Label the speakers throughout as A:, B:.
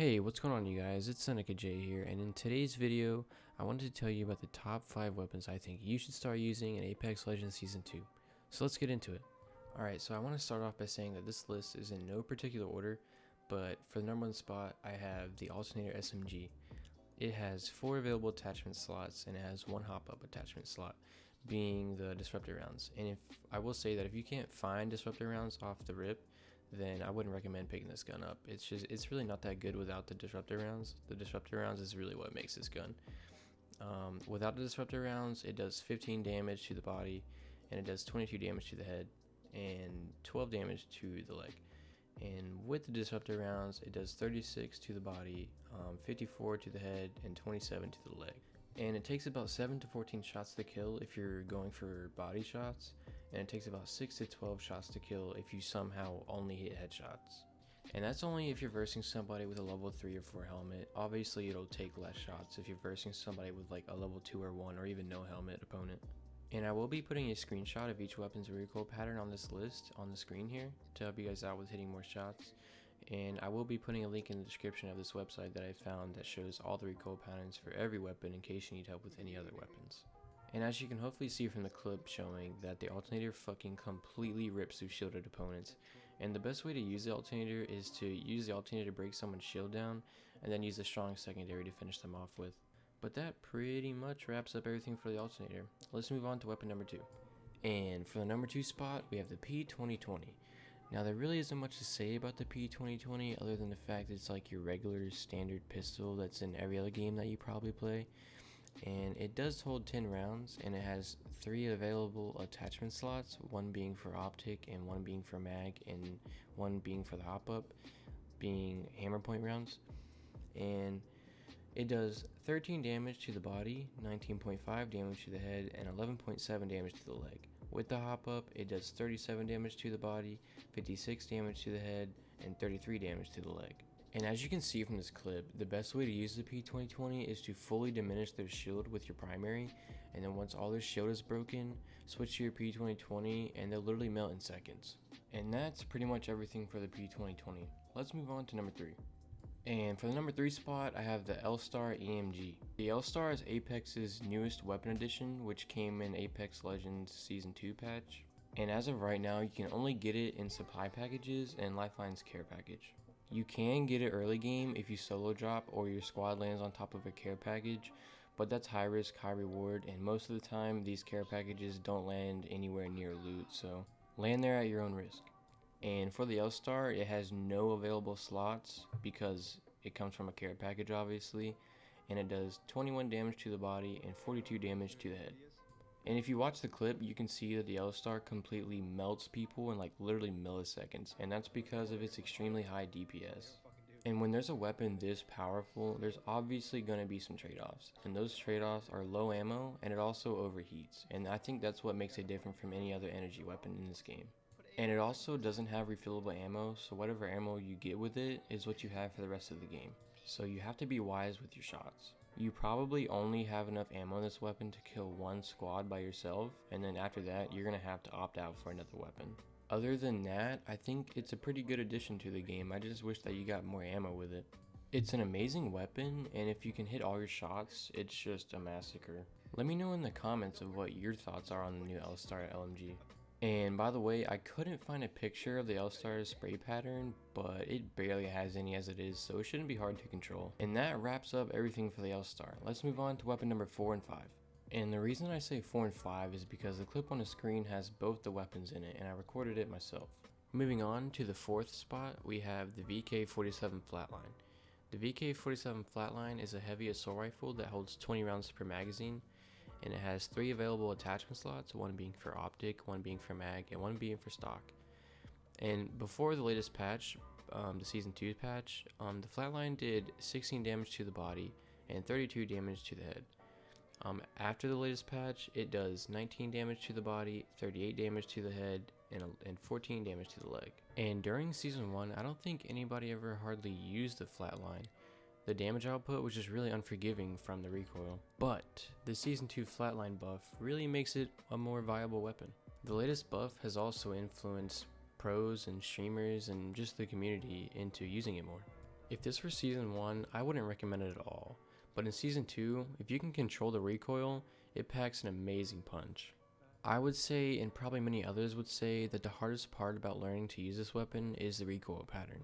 A: Hey, what's going on you guys? It's SenecaJ here, and in today's video, I wanted to tell you about the top 5 weapons I think you should start using in Apex Legends Season 2. So let's get into it. Alright, so I want to start off by saying that this list is in no particular order, but for the number 1 spot, I have the Alternator SMG. It has 4 available attachment slots, and it has 1 hop-up attachment slot, being the disruptor rounds. And if I will say that if you can't find disruptor rounds off the rip, then I wouldn't recommend picking this gun up. It's really not that good without the disruptor rounds. The disruptor rounds is really what makes this gun. Without the disruptor rounds, it does 15 damage to the body, and it does 22 damage to the head, and 12 damage to the leg. And with the disruptor rounds, it does 36 to the body, 54 to the head, and 27 to the leg. And it takes about 7 to 14 shots to kill if you're going for body shots, and it takes about 6 to 12 shots to kill if you somehow only hit headshots. And that's only if you're versing somebody with a level 3 or 4 helmet. Obviously it'll take less shots if you're versing somebody with like a level 2 or 1 or even no helmet opponent. And I will be putting a screenshot of each weapon's recoil pattern on this list on the screen here to help you guys out with hitting more shots. And I will be putting a link in the description of this website that I found that shows all the recoil patterns for every weapon in case you need help with any other weapons. And as you can hopefully see from the clip showing that the alternator fucking completely rips through shielded opponents. And the best way to use the alternator is to use the alternator to break someone's shield down and then use a strong secondary to finish them off with. But that pretty much wraps up everything for the alternator. Let's move on to weapon number 2. And for the number 2 spot, we have the P2020. Now there really isn't much to say about the P2020 other than the fact that it's like your regular standard pistol that's in every other game that you probably play. And it does hold 10 rounds, and it has 3 available attachment slots, 1 being for optic and 1 being for mag and 1 being for the hop-up, being hammer point rounds. And it does 13 damage to the body, 19.5 damage to the head, and 11.7 damage to the leg. With the hop-up, it does 37 damage to the body, 56 damage to the head, and 33 damage to the leg. And as you can see from this clip, the best way to use the P2020 is to fully diminish their shield with your primary, and then once all their shield is broken, switch to your P2020 and they'll literally melt in seconds. And that's pretty much everything for the P2020. Let's move on to number 3. And for the number 3 spot, I have the L-Star EMG. The L-Star is Apex's newest weapon addition, which came in Apex Legends Season 2 patch. And as of right now, you can only get it in supply packages and Lifeline's care package. You can get it early game if you solo drop or your squad lands on top of a care package, but that's high risk, high reward, and most of the time these care packages don't land anywhere near loot, so land there at your own risk. And for the L-Star, it has no available slots because it comes from a care package obviously, and it does 21 damage to the body and 42 damage to the head. And if you watch the clip, you can see that the L-Star completely melts people in like literally milliseconds, and that's because of its extremely high DPS. And when there's a weapon this powerful, there's obviously going to be some trade-offs, and those trade-offs are low ammo and it also overheats, and I think that's what makes it different from any other energy weapon in this game. And it also doesn't have refillable ammo, so whatever ammo you get with it is what you have for the rest of the game. So you have to be wise with your shots. You probably only have enough ammo in this weapon to kill 1 squad by yourself, and then after that you're going to have to opt out for another weapon. Other than that, I think it's a pretty good addition to the game. I just wish that you got more ammo with it. It's an amazing weapon, and if you can hit all your shots, it's just a massacre. Let me know in the comments of what your thoughts are on the new L-Star LMG. And by the way, I couldn't find a picture of the L-Star's spray pattern, but it barely has any as it is, so it shouldn't be hard to control. And that wraps up everything for the L-Star. Let's move on to weapon number 4 and 5. And the reason I say 4 and 5 is because the clip on the screen has both the weapons in it, and I recorded it myself. Moving on to the 4th spot, we have the VK-47 Flatline. The VK-47 Flatline is a heavy assault rifle that holds 20 rounds per magazine, and it has 3 available attachment slots, 1 being for optic, 1 being for mag, and 1 being for stock. And before the latest patch, the Season 2 patch, the Flatline did 16 damage to the body and 32 damage to the head. After the latest patch, it does 19 damage to the body, 38 damage to the head, and 14 damage to the leg. And during Season 1, I don't think anybody ever hardly used the Flatline. The damage output was just really unforgiving from the recoil, but the Season 2 Flatline buff really makes it a more viable weapon. The latest buff has also influenced pros and streamers and just the community into using it more. If this were Season 1, I wouldn't recommend it at all, but in Season 2, if you can control the recoil, it packs an amazing punch. I would say, and probably many others would say, that the hardest part about learning to use this weapon is the recoil pattern.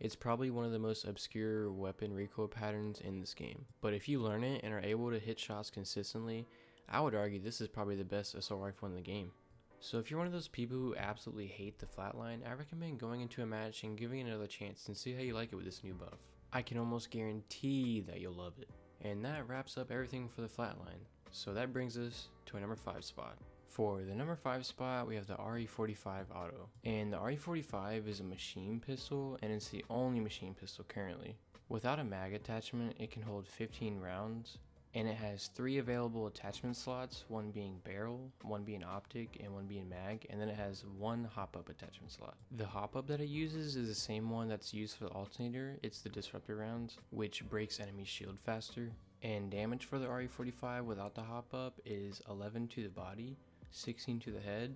A: It's probably one of the most obscure weapon recoil patterns in this game, but if you learn it and are able to hit shots consistently, I would argue this is probably the best assault rifle in the game. So if you're one of those people who absolutely hate the flatline, I recommend going into a match and giving it another chance and see how you like it with this new buff. I can almost guarantee that you'll love it. And that wraps up everything for the flatline. So that brings us to a number 5 spot. For the number 5 spot, we have the RE45 Auto. And the RE45 is a machine pistol, and it's the only machine pistol currently. Without a mag attachment, it can hold 15 rounds, and it has 3 available attachment slots, one being barrel, one being optic, and one being mag, and then it has 1 hop-up attachment slot. The hop-up that it uses is the same one that's used for the alternator. It's the disruptor rounds, which breaks enemy shield faster. And damage for the RE45 without the hop-up is 11 to the body, 16 to the head,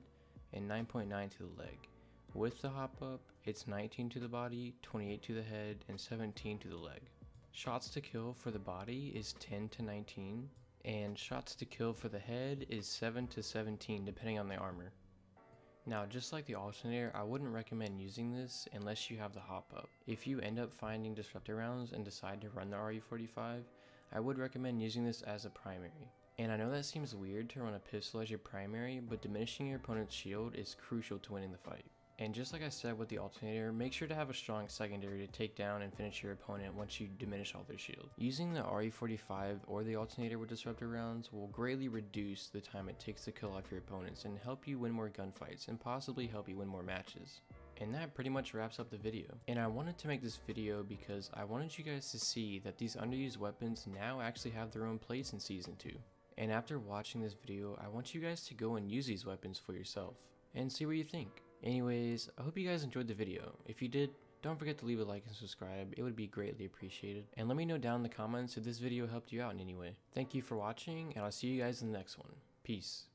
A: and 9.9 to the leg. With the hop-up, it's 19 to the body, 28 to the head, and 17 to the leg. Shots to kill for the body is 10 to 19, and shots to kill for the head is 7 to 17 depending on the armor. Now, just like the alternator, I wouldn't recommend using this unless you have the hop-up. If you end up finding disruptor rounds and decide to run the RE45, I would recommend using this as a primary. And I know that seems weird to run a pistol as your primary, but diminishing your opponent's shield is crucial to winning the fight. And just like I said with the alternator, make sure to have a strong secondary to take down and finish your opponent once you diminish all their shield. Using the RE45 or the alternator with disruptor rounds will greatly reduce the time it takes to kill off your opponents and help you win more gunfights and possibly help you win more matches. And that pretty much wraps up the video. And I wanted to make this video because I wanted you guys to see that these underused weapons now actually have their own place in Season 2. And after watching this video, I want you guys to go and use these weapons for yourself and see what you think. Anyways, I hope you guys enjoyed the video. If you did, don't forget to leave a like and subscribe. It would be greatly appreciated. And let me know down in the comments if this video helped you out in any way. Thank you for watching, and I'll see you guys in the next one. Peace.